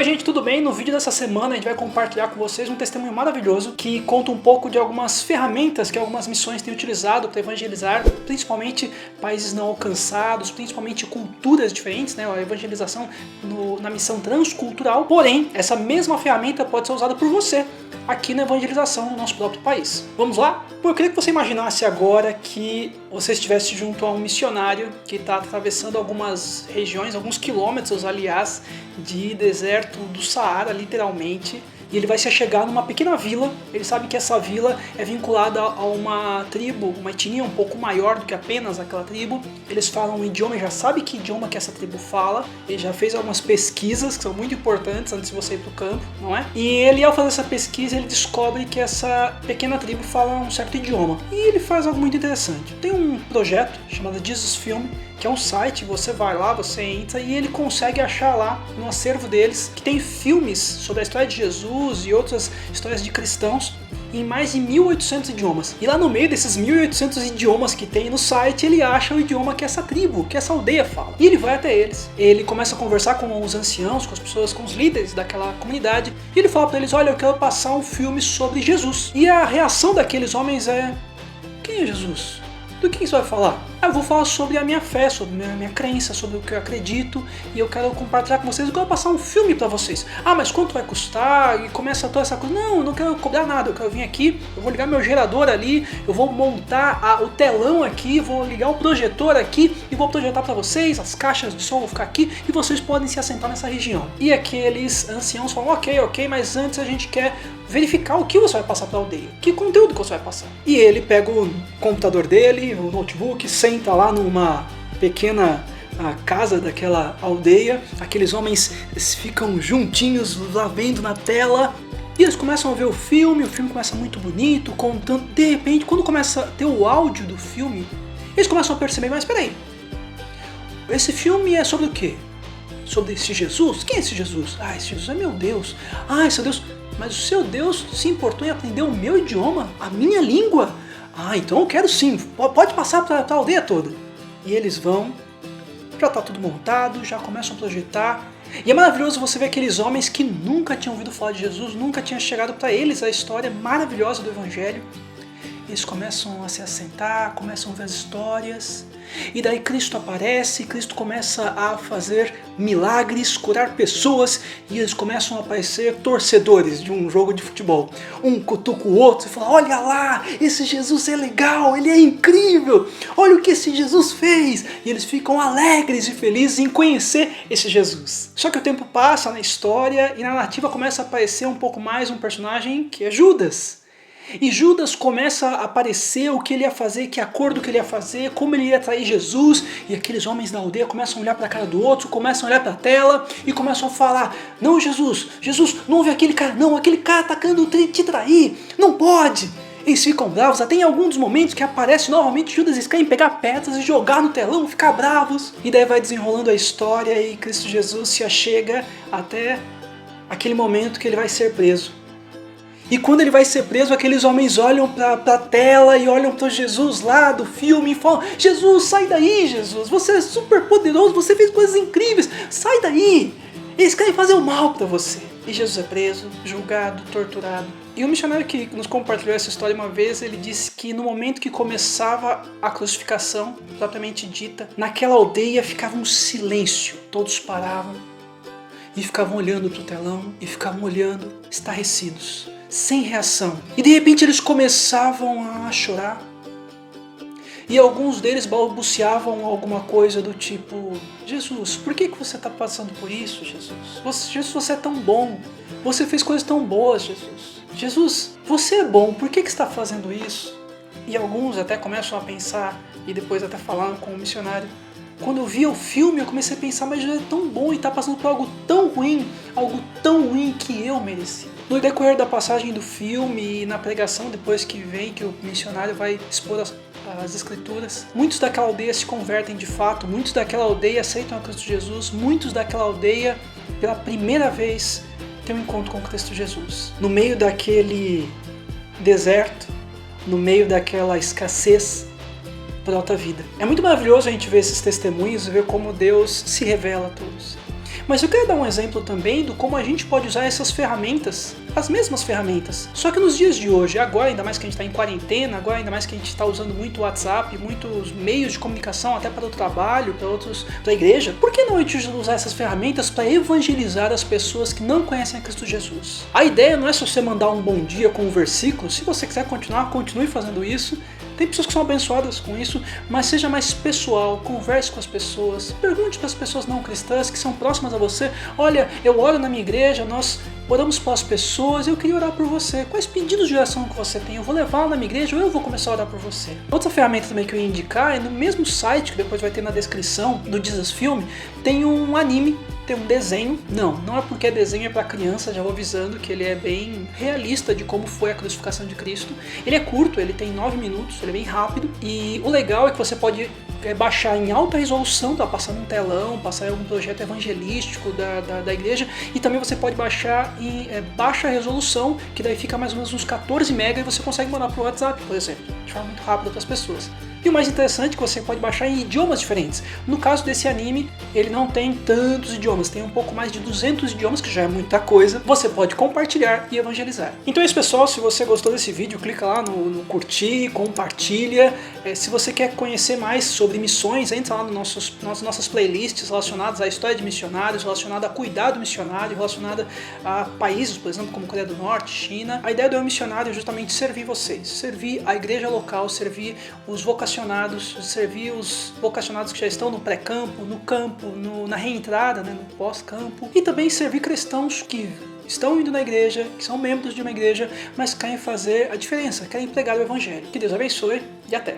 Oi gente, tudo bem? No vídeo dessa semana a gente vai compartilhar com vocês um testemunho maravilhoso que conta um pouco de algumas ferramentas que algumas missões têm utilizado para evangelizar, principalmente países não alcançados, principalmente culturas diferentes, né? A evangelização na missão transcultural. Porém, essa mesma ferramenta pode ser usada por você aqui na evangelização no nosso próprio país. Vamos lá? Eu queria que você imaginasse agora que você estivesse junto a um missionário que está atravessando algumas regiões, alguns quilômetros, aliás, de deserto do Saara, literalmente, e ele vai se chegar numa pequena vila. Ele sabe que essa vila é vinculada a uma tribo, uma etnia um pouco maior do que apenas aquela tribo. Eles falam um idioma, ele já sabe que idioma que essa tribo fala, ele já fez algumas pesquisas que são muito importantes antes de você ir para o campo, não é? E ele, ao fazer essa pesquisa, ele descobre que essa pequena tribo fala um certo idioma. E ele faz algo muito interessante. Tem um projeto chamado Jesus Film, que é um site, você vai lá, você entra e ele consegue achar lá no acervo deles que tem filmes sobre a história de Jesus e outras histórias de cristãos em mais de 1800 idiomas. E lá no meio desses 1800 idiomas que tem no site, ele acha o idioma que essa tribo, que essa aldeia fala. E ele vai até eles. Ele começa a conversar com os anciãos, com as pessoas, com os líderes daquela comunidade. E ele fala para eles, olha, eu quero passar um filme sobre Jesus. E a reação daqueles homens é, quem é Jesus? Do que você vai falar? Eu vou falar sobre a minha fé, sobre a minha crença, sobre o que eu acredito, e eu quero compartilhar com vocês, eu quero passar um filme pra vocês. Ah, mas quanto vai custar? E começa toda essa coisa. Não, eu não quero cobrar nada, eu quero vir aqui, eu vou ligar meu gerador ali, eu vou montar o telão aqui, vou ligar o projetor aqui e vou projetar pra vocês, as caixas de som vão ficar aqui e vocês podem se assentar nessa região. E aqueles anciãos falam, ok, mas antes a gente quer verificar o que você vai passar pra aldeia, que conteúdo que você vai passar. E ele pega o computador dele, o notebook, senta lá numa pequena casa daquela aldeia, aqueles homens ficam juntinhos lá vendo na tela, e eles começam a ver o filme começa muito bonito, contando, de repente, quando começa a ter o áudio do filme, eles começam a perceber, mas peraí, esse filme é sobre o quê? Sobre esse Jesus? Quem é esse Jesus? Ah, esse Jesus é meu Deus. Ah, esse é Deus. Mas o seu Deus se importou em aprender o meu idioma, a minha língua. Ah, então eu quero sim, pode passar para a aldeia toda. E eles vão, já está tudo montado, já começam a projetar. E é maravilhoso você ver aqueles homens que nunca tinham ouvido falar de Jesus, nunca tinha chegado para eles a história maravilhosa do Evangelho. Eles começam a se assentar, começam a ver as histórias. E daí Cristo aparece, Cristo começa a fazer milagres, curar pessoas, e eles começam a aparecer torcedores de um jogo de futebol. Um cutuca o outro e fala, olha lá, esse Jesus é legal, ele é incrível, olha o que esse Jesus fez. E eles ficam alegres e felizes em conhecer esse Jesus. Só que o tempo passa na história e na narrativa começa a aparecer um pouco mais um personagem que é Judas. E Judas começa a aparecer o que ele ia fazer, que acordo que ele ia fazer, como ele ia trair Jesus. E aqueles homens da aldeia começam a olhar para a cara do outro, começam a olhar para a tela e começam a falar, não Jesus, não ouve aquele cara não, aquele cara tá querendo te trair, não pode. Eles ficam bravos, até em alguns dos momentos que aparece novamente Judas, eles querem pegar pedras e jogar no telão, ficar bravos. E daí vai desenrolando a história e Cristo Jesus se achega até aquele momento que ele vai ser preso. E quando ele vai ser preso, aqueles homens olham para a tela e olham para Jesus lá do filme e falam, Jesus, sai daí, Jesus, você é super poderoso, você fez coisas incríveis, sai daí, eles querem fazer o mal para você. E Jesus é preso, julgado, torturado. E um missionário que nos compartilhou essa história uma vez, ele disse que no momento que começava a crucificação, propriamente dita, naquela aldeia ficava um silêncio, todos paravam e ficavam olhando para o telão e ficavam olhando, estarrecidos, sem reação. E de repente eles começavam a chorar. E alguns deles balbuciavam alguma coisa do tipo, Jesus, por que você está passando por isso, Jesus? Jesus, você é tão bom. Você fez coisas tão boas, Jesus. Jesus, você é bom, por que você está fazendo isso? E alguns até começam a pensar, e depois até falaram com o missionário, quando eu via o filme eu comecei a pensar, mas Jesus é tão bom e está passando por algo tão ruim que eu mereci. No decorrer da passagem do filme e na pregação depois que vem, que o missionário vai expor as escrituras, muitos daquela aldeia se convertem de fato, muitos daquela aldeia aceitam a Cristo Jesus, muitos daquela aldeia pela primeira vez têm um encontro com Cristo Jesus. No meio daquele deserto, no meio daquela escassez, brota vida. É muito maravilhoso a gente ver esses testemunhos e ver como Deus se revela a todos. Mas eu quero dar um exemplo também do como a gente pode usar essas ferramentas, as mesmas ferramentas, só que nos dias de hoje, agora ainda mais que a gente está em quarentena, agora ainda mais que a gente está usando muito o WhatsApp, muitos meios de comunicação até para o trabalho, para a igreja, por que não a gente usar essas ferramentas para evangelizar as pessoas que não conhecem a Cristo Jesus? A ideia não é só você mandar um bom dia com um versículo, se você quiser continuar, continue fazendo isso. Tem pessoas que são abençoadas com isso, mas seja mais pessoal, converse com as pessoas, pergunte para as pessoas não cristãs que são próximas a você, olha, eu oro na minha igreja, nós oramos pelas pessoas, eu queria orar por você, quais pedidos de oração que você tem, eu vou levar na minha igreja ou eu vou começar a orar por você. Outra ferramenta também que eu ia indicar é no mesmo site, que depois vai ter na descrição do Jesus Film, tem um anime, tem um desenho, não é porque desenho é para criança, já vou avisando que ele é bem realista de como foi a crucificação de Cristo. Ele é curto, ele tem 9 minutos, ele é bem rápido e o legal é que você pode baixar em alta resolução, tá passando um telão, passar em algum projeto evangelístico da igreja, e também você pode baixar em baixa resolução, que daí fica mais ou menos uns 14 MB e você consegue mandar pro WhatsApp, por exemplo, de forma muito rápida para as pessoas. E o mais interessante é que você pode baixar em idiomas diferentes. No caso desse anime, ele não tem tantos idiomas, tem um pouco mais de 200 idiomas, que já é muita coisa. Você pode compartilhar e evangelizar. Então é isso, pessoal. Se você gostou desse vídeo, clica lá no curtir, compartilha. Se você quer conhecer mais sobre missões, entra lá nas nossas playlists relacionadas à história de missionários, relacionada a cuidado missionário, relacionada a países, por exemplo, como Coreia do Norte, China. A ideia do Eu Missionário é justamente servir vocês, servir a igreja local, servir os vocacionados, servir os vocacionados que já estão no pré-campo, no campo, na reentrada, né, no pós-campo, e também servir cristãos que estão indo na igreja, que são membros de uma igreja, mas querem fazer a diferença, querem pregar o evangelho. Que Deus abençoe e até!